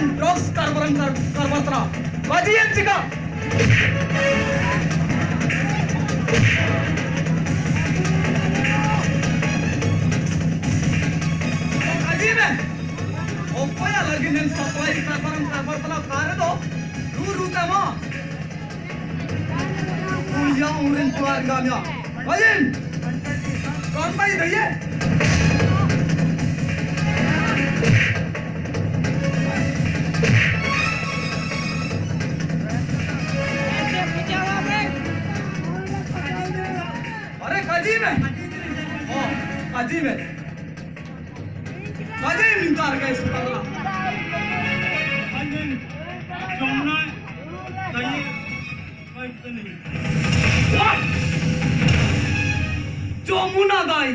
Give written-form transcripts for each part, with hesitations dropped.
Again, drugs karbatra. Baji and chika. Baji me. Opaya lagi nen supply karbatra kare do. Ru tama. Punya urin keluarganya. Baji. Kawan bayi dah ye. अजीब है हाँ अजीब है अजीब निकाल गए इसको पकड़ा जमुना नहीं नहीं जमुना दाई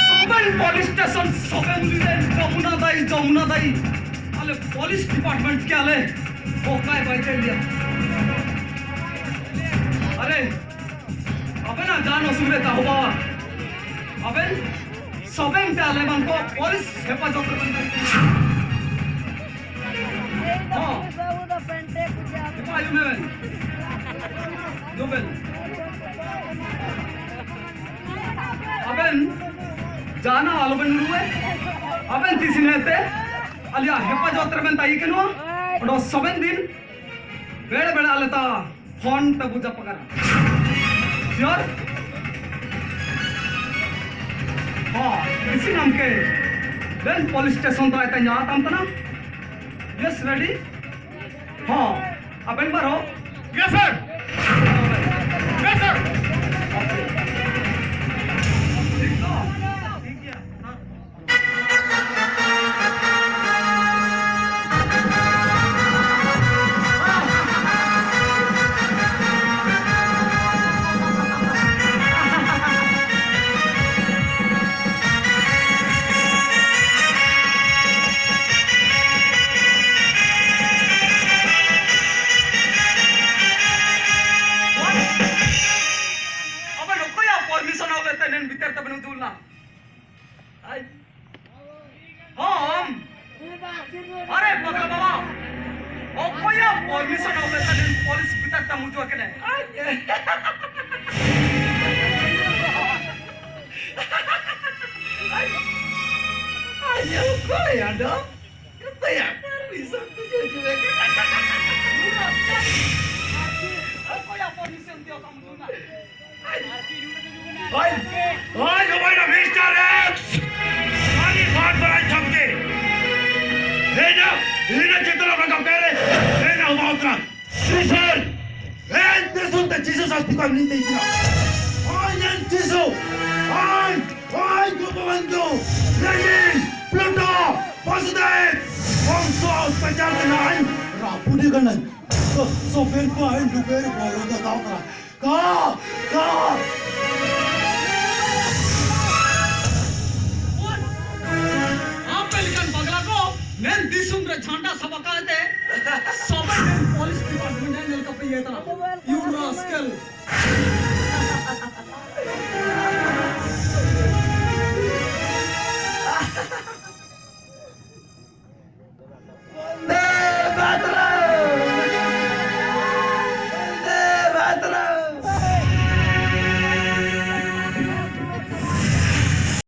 सोबन पुलिस स्टेशन सोबन जमुना दाई अले पुलिस डिपार्टमेंट क्या ले वो काय बाई कर दिया अरे अबे ना जानो सुने ता हुआ अबे सोबन पे आले बंको पुलिस हेफाजत करते हाँ आयु में दोबेल अबे जाना आलोबन रुए अबे तीसरी नेते अलिया हेफाजत करते ताई के नो और सोबन दिन बेड़ बेड़ आले ता फोन पे बुझा पकड़ा Sure? हाँ इसी नाम के then police station तो आते हैं यहाँ तम तना yes ready हाँ अपन बार हो yes sir yes sir अरे पकड़ा बाबा ओ कोई परमिशन हो गया था पुलिस भीतर तक मुझे के नहीं आयो कोई ada kata ya permission tujuh juga कोई परमिशन दियो kamu juga भाई भाई जो भाई ना मिस्टर एक्स खाली बात बड़ा चमके Hina kita orang kampere, hina umautran. Sisal, hen tesun te Jesus asti kau ni teisina. Ayen Jesu, ay Gopavando, Lenin, Pluto, Vasudev, Vamso pejar kenai, rapu di kenai. So ber ko ay luber ko roda tau kara. Ka. मैं दिसुम रे झंडा सबका दे Soban police department ने cup ये तना you rascal